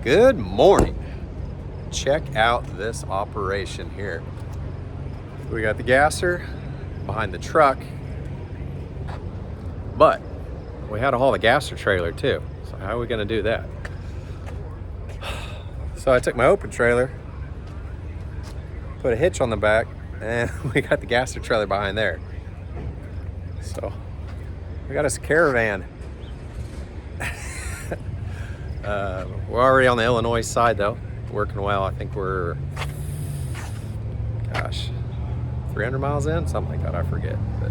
Good morning. Check out this operation here. We got the gasser behind the truck, but we had to haul the gasser trailer too. So how are we gonna do that? So I took my open trailer, put a hitch on the back, and we got the gasser trailer behind there. So we got us a caravan. We're already on the Illinois side though, working well. I think we're, 300 miles in, something like that, I forget. But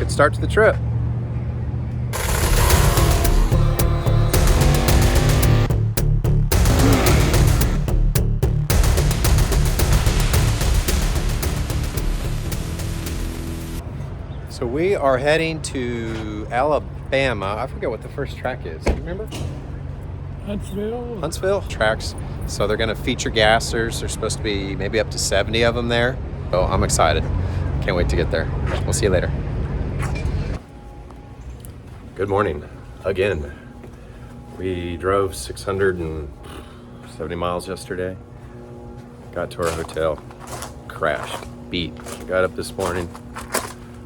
good start to the trip. So we are heading to Alabama. I forget what the first track is. Do you remember? Huntsville tracks. So they're going to feature gassers. There's supposed to be maybe up to 70 of them there. So I'm excited. Can't wait to get there. We'll see you later. Good morning again. We drove 670 miles yesterday. Got to our hotel. Crashed. Beat. Got up this morning.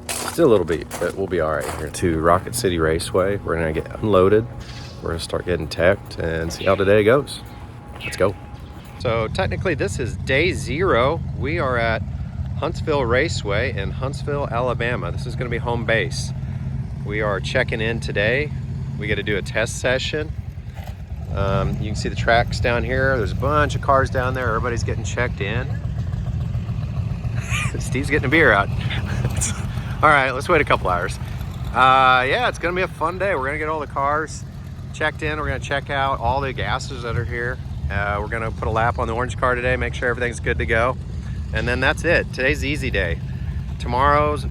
Still a little beat, but we'll be all right here. To Rocket City Raceway. We're going to get unloaded. We're gonna start getting teched and see how today goes. Let's go. So technically this is day 0. We are at Huntsville Raceway in Huntsville, Alabama. This is gonna be home base. We are checking in today. We get to do a test session. You can see the tracks down here. There's a bunch of cars down there. Everybody's getting checked in. Steve's getting a beer out. All right, let's wait a couple hours. Yeah, it's gonna be a fun day. We're gonna get all the cars checked in. We're going to check out all the gases that are here. We're going to put a lap on the orange car today, make sure everything's good to go, and then that's it. Today's the easy day. Tomorrow's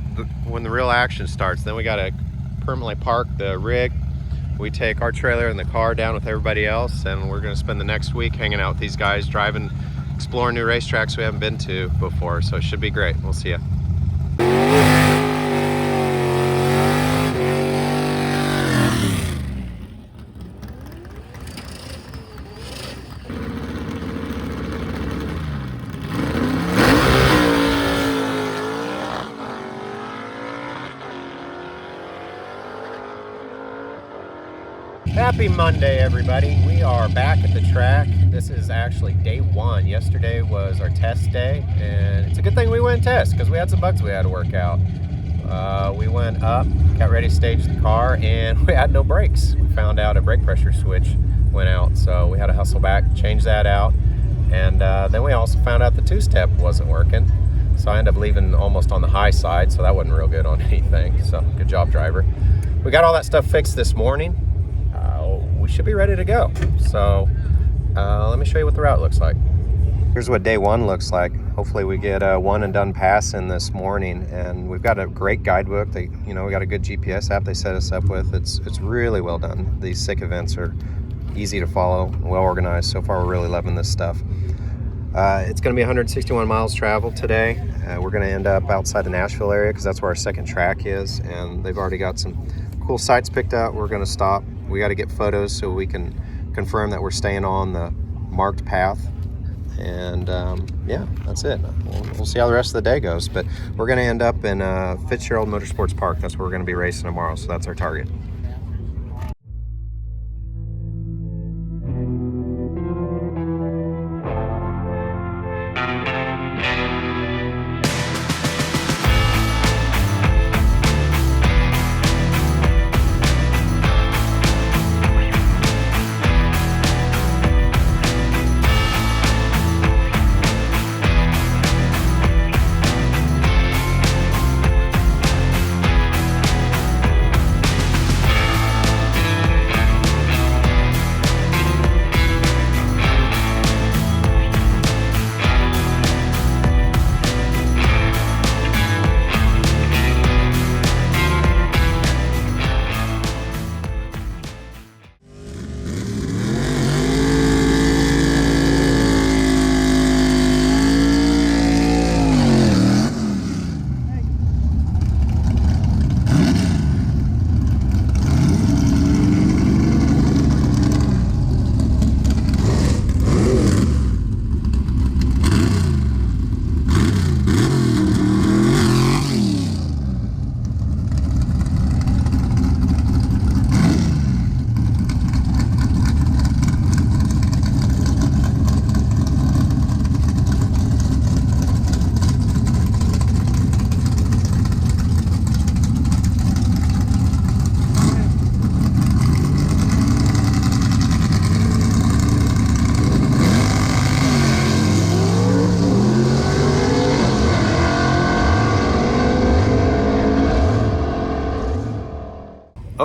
when the real action starts. Then we got to permanently park the rig. We take our trailer and the car down with everybody else, and we're going to spend the next week hanging out with these guys, driving, exploring new racetracks we haven't been to before. So it should be great. We'll see you. Happy Monday, everybody. We are back at the track. This is actually day 1. Yesterday was our test day, and it's a good thing we went and test because we had some bugs we had to work out. We went up, got ready to stage the car, and we had no brakes. We found out a brake pressure switch went out, so we had to hustle back, change that out, and then we also found out the 2-step wasn't working. So I ended up leaving almost on the high side, so that wasn't real good on anything. So good job, driver. We got all that stuff fixed this morning. We should be ready to go. So let me show you what the route looks like. Here's what day 1 looks like. Hopefully we get a one and done pass in this morning, and we've got a great guidebook. We got a good GPS app they set us up with. It's really well done. These sick events are easy to follow, well organized. So far we're really loving this stuff. It's going to be 161 miles traveled today. We're going to end up outside the Nashville area because that's where our second track is, and they've already got some cool sites picked out. We're going to stop. We got to get photos so we can confirm that we're staying on the marked path. And yeah, that's it. We'll see how the rest of the day goes. But we're going to end up in Fitzgerald Motorsports Park. That's where we're going to be racing tomorrow. So that's our target.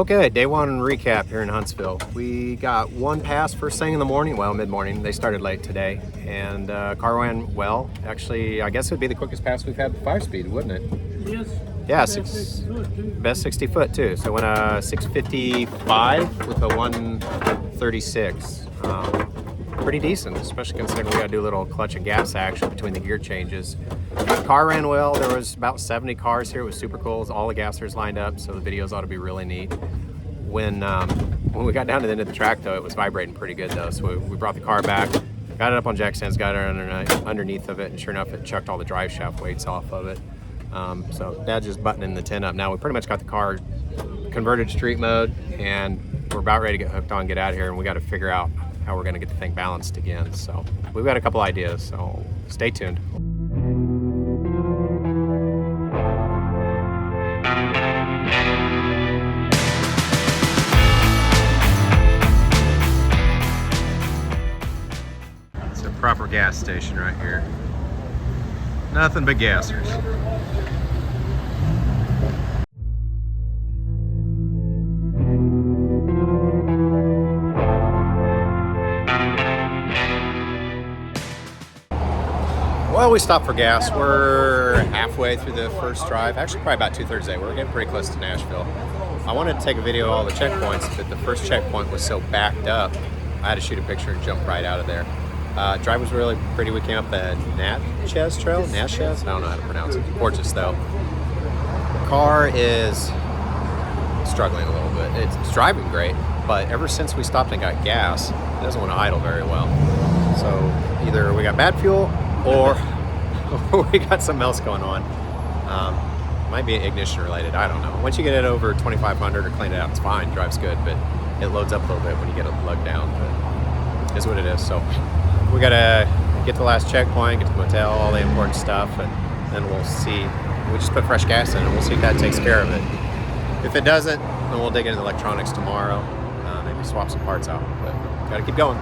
Okay, day one recap here in Huntsville. We got one pass first thing in the morning, well, mid-morning. They started late today, and car ran well. Actually, I guess it would be the quickest pass we've had 5-speed, wouldn't it? Yes. Yeah, best 60 foot too. So went a 655 with a 136. Pretty decent, especially considering we got to do a little clutch and gas action between the gear changes. The car ran well. There was about 70 cars here. It was super cool. All the gassers lined up, so the videos ought to be really neat. When we got down to the end of the track, though, it was vibrating pretty good, though. So we brought the car back, got it up on jack stands, got it underneath of it, and sure enough, it chucked all the drive shaft weights off of it. So Dad's just buttoning the tin up. Now we pretty much got the car converted to street mode, and we're about ready to get hooked on, get out of here, and we got to figure out how we're going to get the thing balanced again. So we've got a couple ideas, so stay tuned. It's a proper gas station right here. Nothing but gassers. Well, we stopped for gas. We're halfway through the first drive. Actually, probably about 2/3 day. We're getting pretty close to Nashville. I wanted to take a video of all the checkpoints, but the first checkpoint was so backed up, I had to shoot a picture and jump right out of there. Drive was really pretty. We came up the Natchez Trail? Natchez? I don't know how to pronounce it. Gorgeous, though. The car is struggling a little bit. It's driving great, but ever since we stopped and got gas, it doesn't want to idle very well. So either we got bad fuel, or we got something else going on. Might be ignition related, I don't know. Once you get it over 2,500 or clean it out, it's fine, drives good, but it loads up a little bit when you get it lugged down, but it's what it is. So we gotta get to the last checkpoint, get to the motel, all the important stuff, and then we'll see. We just put fresh gas in and we'll see if that takes care of it. If it doesn't, then we'll dig into the electronics tomorrow, maybe swap some parts out, but gotta keep going.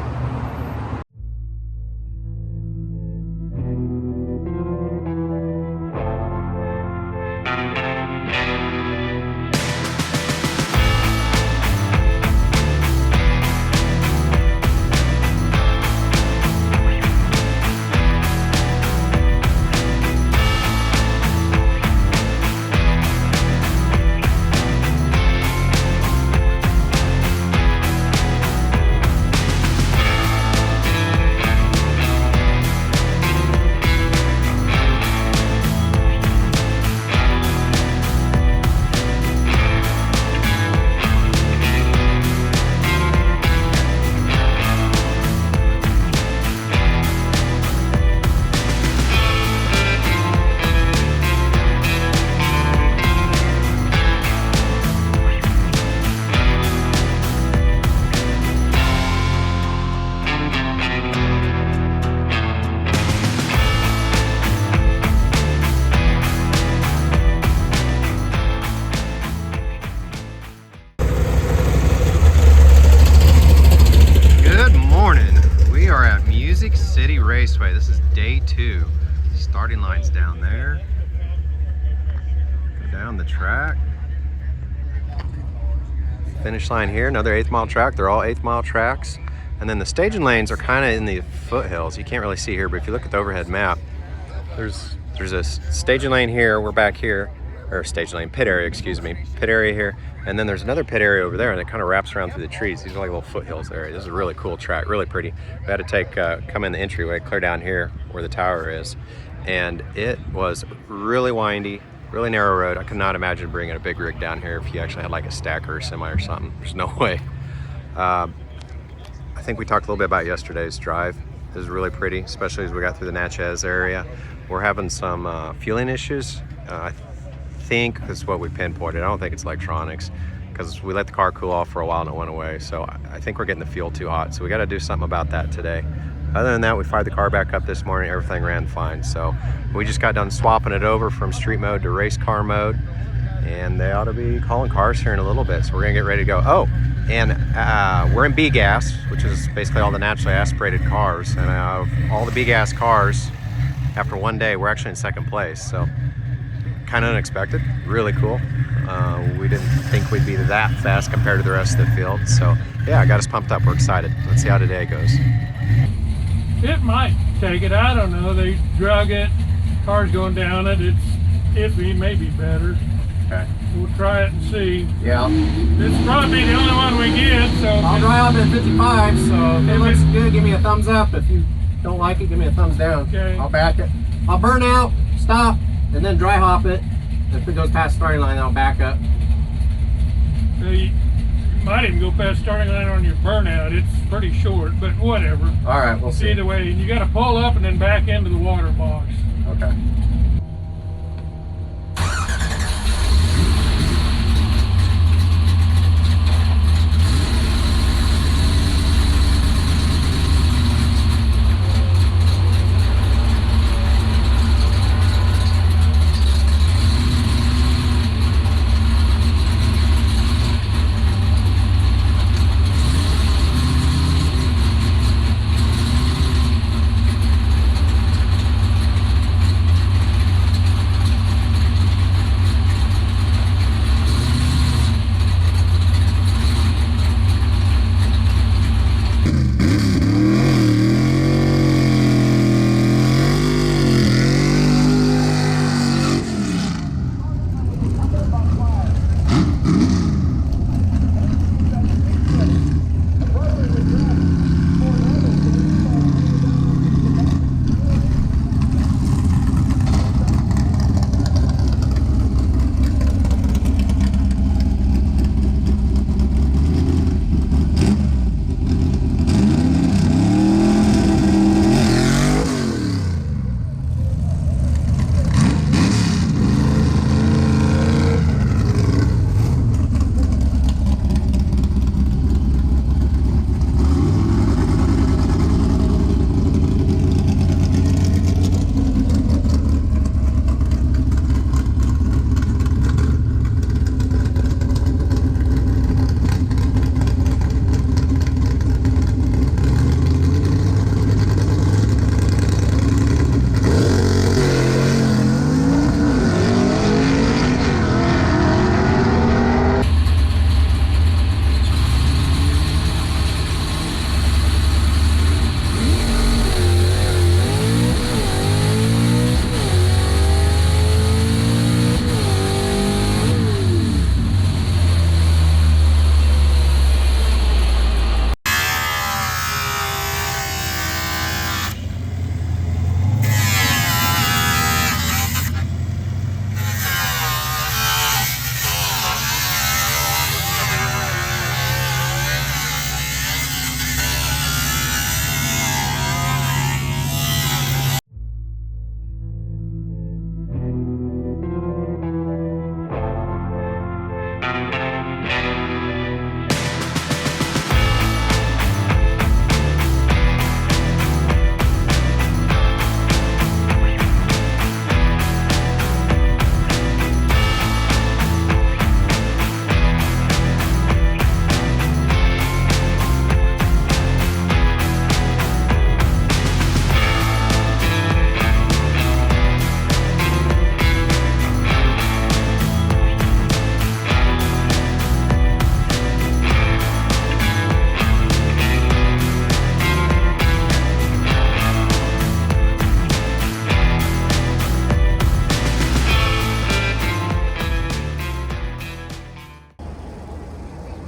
Raceway. This is day 2. Starting line's down there. Go down the track. Finish line here, another 1/8 mile track. They're all 1/8 mile tracks. And then the staging lanes are kind of in the foothills. You can't really see here, but if you look at the overhead map, there's a staging lane here. We're back here, or staging lane, pit area, excuse me, pit area here. And then there's another pit area over there, and it kind of wraps around through the trees. These are like little foothills area. This is a really cool track, really pretty. We had to take, come in the entryway, clear down here where the tower is. And it was really windy, really narrow road. I could not imagine bringing a big rig down here if you actually had like a stacker or semi or something. There's no way. I think we talked a little bit about yesterday's drive. It was really pretty, especially as we got through the Natchez area. We're having some fueling issues. I think that's what we pinpointed. I don't think it's electronics, because we let the car cool off for a while and it went away. So I think we're getting the fuel too hot. So we got to do something about that today. Other than that, we fired the car back up this morning. Everything ran fine. So we just got done swapping it over from street mode to race car mode, and they ought to be calling cars here in a little bit. So we're gonna get ready to go. Oh, and we're in B gas, which is basically all the naturally aspirated cars. And all the B gas cars, after one day, we're actually in second place. So kind of unexpected, really cool. We didn't think we'd be that fast compared to the rest of the field. So yeah, got us pumped up. We're excited. Let's see how today goes. It might take it. I don't know. They drug it. Cars going down it. It's iffy. Maybe better. Okay. We'll try it and see. Yeah. This probably the only one we get. So I'll drive at 55. So if it looks good, give me a thumbs up. If you don't like it, give me a thumbs down. Okay. I'll back it. I'll burn out, stop, and then dry hop it. If it goes past the starting line, I'll back up. So you might even go past starting line on your burnout. It's pretty short, but whatever. All right, we'll see. Either way, you got to pull up and then back into the water box. Okay.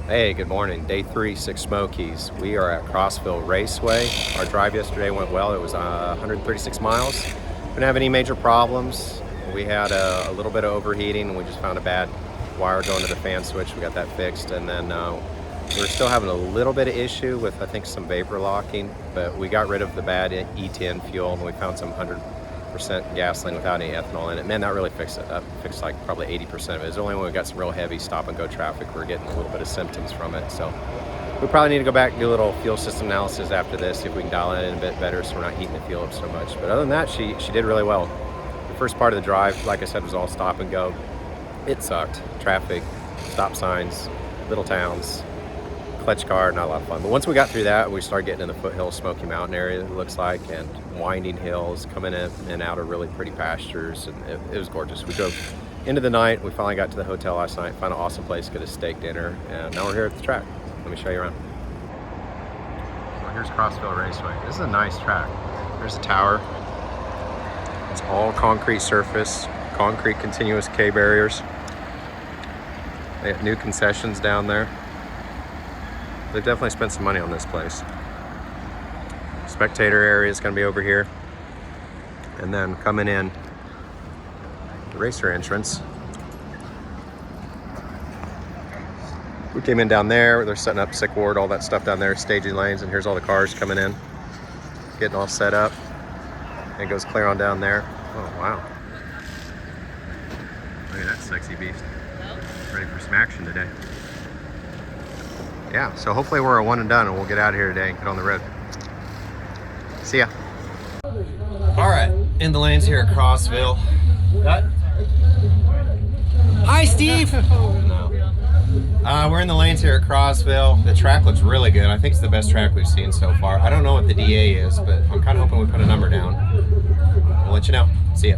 Hey, good morning. Day 3, 6 Smokies. We are at Crossville Raceway. Our drive yesterday went well. It was 136 miles. Didn't have any major problems. We had a little bit of overheating, and we just found a bad wire going to the fan switch. We got that fixed, and then we're still having a little bit of issue with, I think, some vapor locking, but we got rid of the bad E10 fuel, and we found some 100% gasoline without any ethanol in it. Man, that really fixed it up. Fixed like probably 80% of it. It's only when we got some real heavy stop and go traffic we're getting a little bit of symptoms from it. So we probably need to go back and do a little fuel system analysis after this, see if we can dial it in a bit better so we're not heating the fuel up so much. But other than that, she did really well. The first part of the drive, like I said, was all stop and go. It sucked. Traffic, stop signs, little towns, clutch car, not a lot of fun. But once we got through that, we started getting in the foothills Smoky Mountain area, it looks like, and winding hills, coming in and out of really pretty pastures, and it was gorgeous. We drove End of the night, we finally got to the hotel last night, found an awesome place, get a steak dinner, and now we're here at the track. Let me show you around. So here's Crossville Raceway. This is a nice track. There's a tower. It's all concrete surface, concrete continuous K barriers. They got new concessions down there. They've definitely spent some money on this place. Spectator area is going to be over here. And then coming in, the racer entrance. We came in down there. They're setting up sick ward, all that stuff down there, staging lanes, and here's all the cars coming in, getting all set up. And it goes clear on down there. Oh, wow. Look at that sexy beast. Ready for some action today. Yeah, so hopefully we're a one and done and we'll get out of here today and get on the road. See ya. All right, in the lanes here at Crossville. Hi, Steve. No. We're in the lanes here at Crossville. The track looks really good. I think it's the best track we've seen so far. I don't know what the DA is, but I'm kind of hoping we put a number down. We'll let you know. See ya.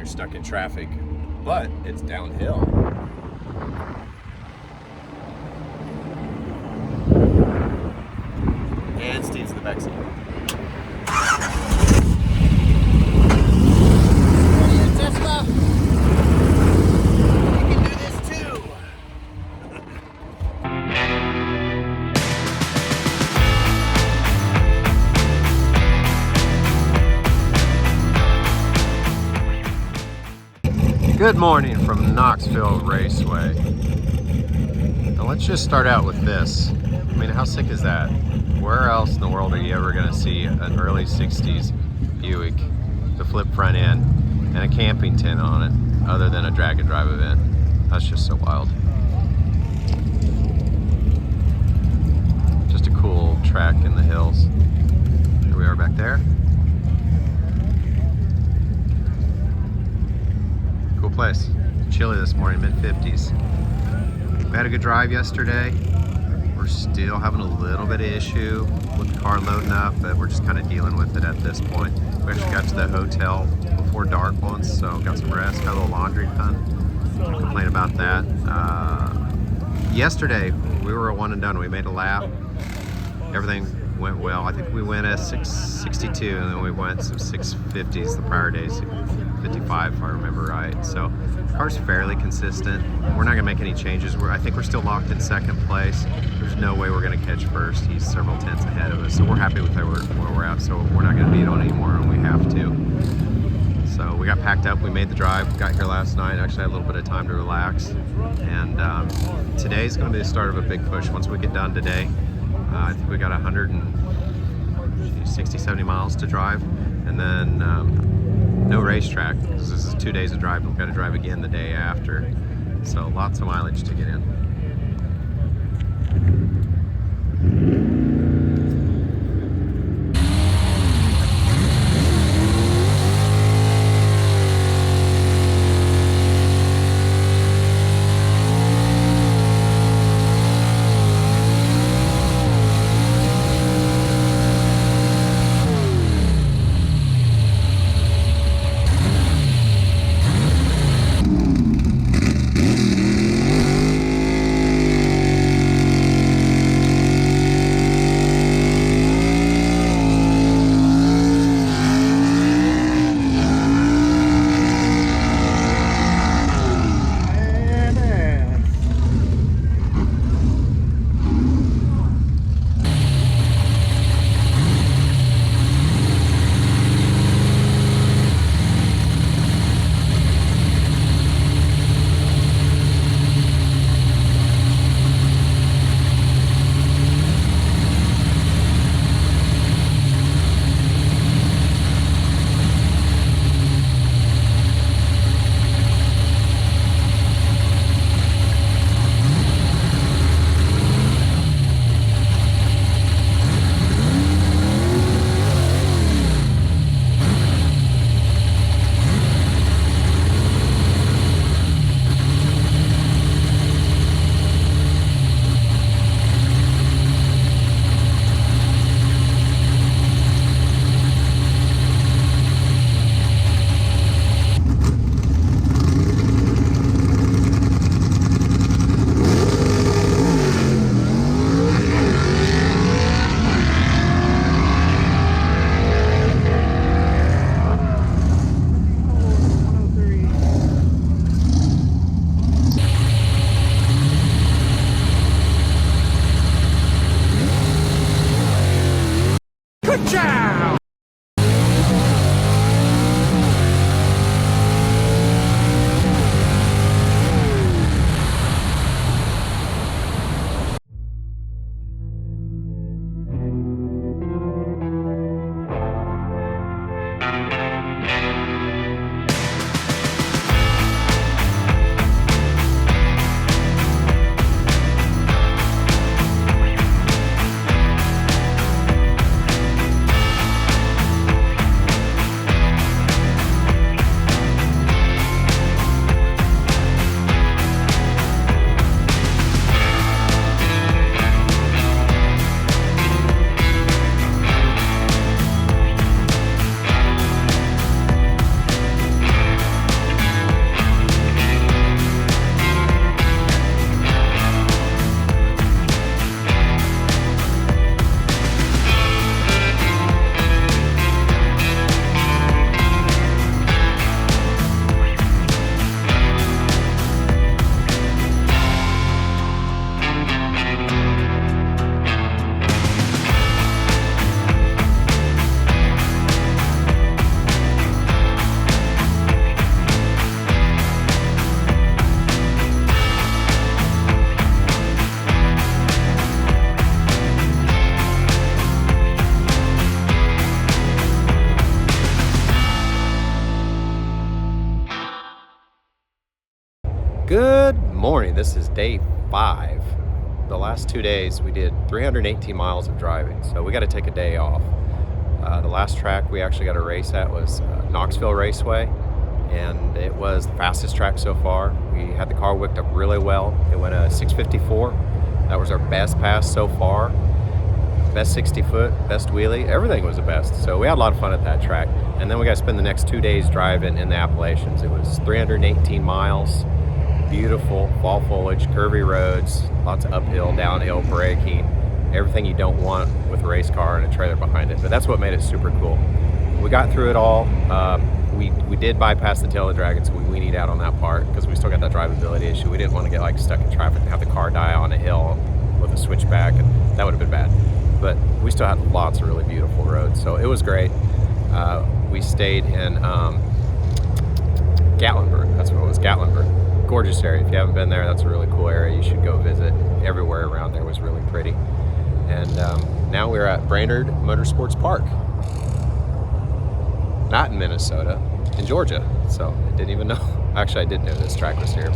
Stuck in traffic, but it's downhill. And Steve's in the back seat. Tesla, you can do this too. Good morning from Knoxville Raceway. Now let's just start out with this. I mean, how sick is that? Where else in the world are you ever going to see an early 60s Buick, the flip front end, and a camping tent on it, other than a drag and drive event? That's just so wild. Just a cool track in the hills. Here we are back there. Cool place. Chilly this morning, mid-50s. We had a good drive yesterday. We're still having a little bit of issue with the car loading up, but we're just kind of dealing with it at this point. We actually got to the hotel before dark once, so got some rest, got a little laundry done. Don't complain about that. Yesterday, we were a one and done. We made a lap. Everything went well. I think we went at 662, and then we went some 650s the prior day, 55 if I remember right. So the car's fairly consistent. We're not gonna make any changes. I think we're still locked in second place. There's no way we're gonna catch first. He's several tenths ahead of us. So we're happy with where we're at. So we're not gonna beat on anymore, and we have to. So we got packed up, we made the drive, got here last night, actually had a little bit of time to relax. And today's gonna be the start of a big push. Once we get done today, I think we got 160, 70 miles to drive. And then No racetrack, because this is 2 days of driving. We've got to drive again the day after. So lots of mileage to get in. Good morning. This is day 5. The last 2 days we did 318 miles of driving, so we got to take a day off. The last track we actually got a race at was Knoxville Raceway, and it was the fastest track so far. We had the car wicked up really well. It went a 654. That was our best pass so far. Best 60 foot, best wheelie, everything was the best. So we had a lot of fun at that track. And then we got to spend the next 2 days driving in the Appalachians. It was 318 miles. Beautiful fall foliage, curvy roads, lots of uphill, downhill braking, everything you don't want with a race car and a trailer behind it. But that's what made it super cool. We got through it all. We did bypass the tail of the dragon, so we weaned out on that part because we still got that drivability issue. We didn't want to get like stuck in traffic and have the car die on a hill with a switchback, and that would have been bad. But we still had lots of really beautiful roads, so it was great. We stayed in Gatlinburg. That's what it was, Gatlinburg. Gorgeous area. If you haven't been there, that's a really cool area. You should go visit. Everywhere around there was really pretty. And now we're at Brainerd Motorsports Park. Not in Minnesota, in Georgia. So I didn't even know. Actually, I did know this track was here.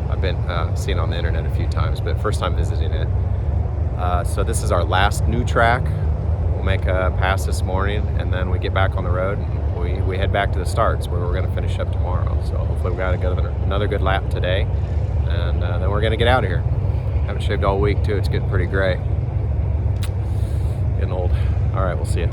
I've been seeing it on the internet a few times, but first time visiting it. So this is our last new track. We'll make a pass this morning, and then we get back on the road, and we head back to the starts where we're going to finish up tomorrow. So hopefully we got another good lap today, and then we're going to get out of here. Haven't shaved all week too. It's getting pretty gray. Getting old. All right, we'll see you.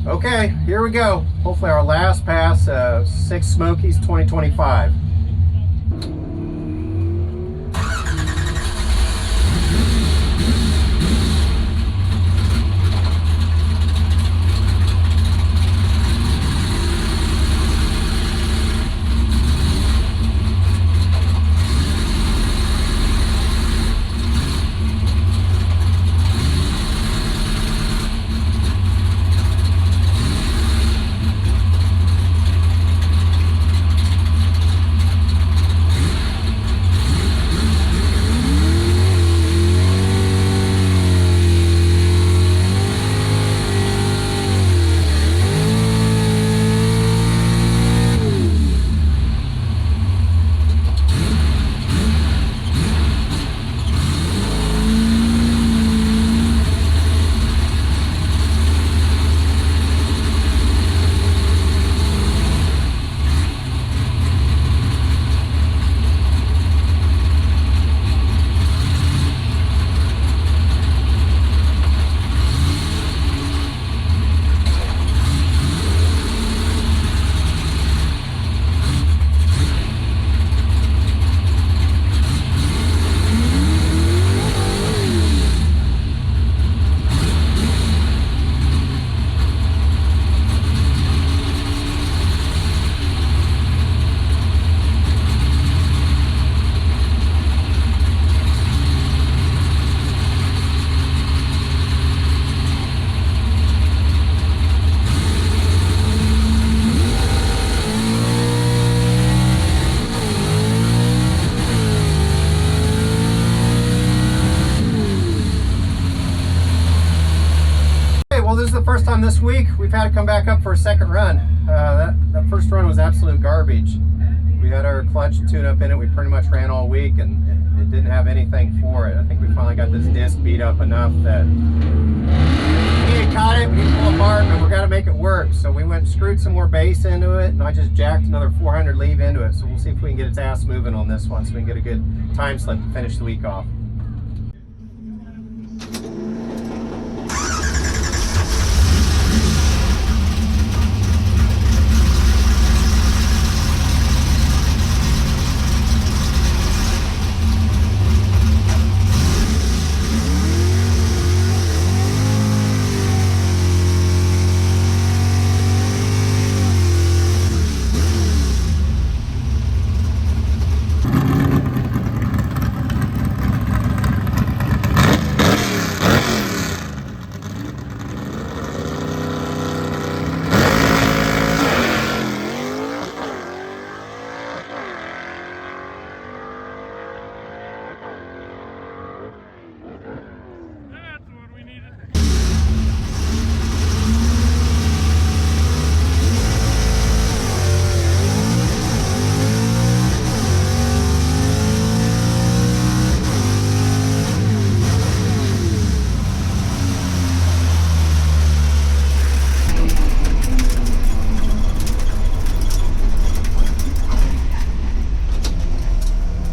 Okay, here we go. Hopefully our last pass of 6 Smokies 2025. well, this is the first time this week we've had to come back up for a second run. That first run was absolute garbage. We had our clutch tune-up in it. We pretty much ran all week, and it didn't have anything for it. I think we finally got this disc beat up enough that we need to cut it, we need to pull apart, but we got to make it work. So we went and screwed some more base into it, and I just jacked another 400 leave into it. So we'll see if we can get its ass moving on this one so we can get a good time slip to finish the week off.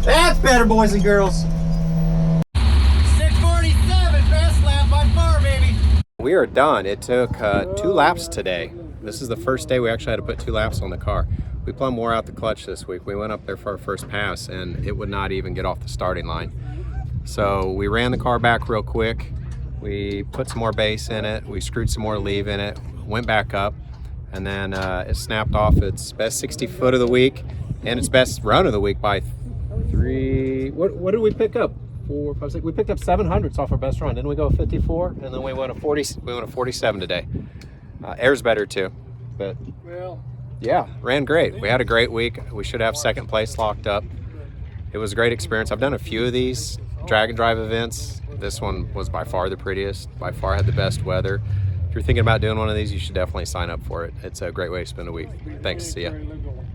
That's better, boys and girls. 6:47, best lap by far, baby. We are done. It took 2 laps today. This is the first day we actually had to put 2 laps on the car. We plumb wore out the clutch this week. We went up there for our first pass, and it would not even get off the starting line. So we ran the car back real quick. We put some more base in it. We screwed some more leave in it, went back up, and then it snapped off its best 60 foot of the week and its best run of the week by 3. What did we pick up? 4, 5, 6. We picked up 700s off our best run. Didn't we go 54? And then we went a 40. We went a 47 today. Air's better too, but Well, yeah, ran great. We had a great week. We should have second place locked up. It was a great experience. I've done a few of these drag and drive events. This one was by far the prettiest. By far had the best weather. If you're thinking about doing one of these, you should definitely sign up for it. It's a great way to spend a week. Thanks. See ya. very liberal.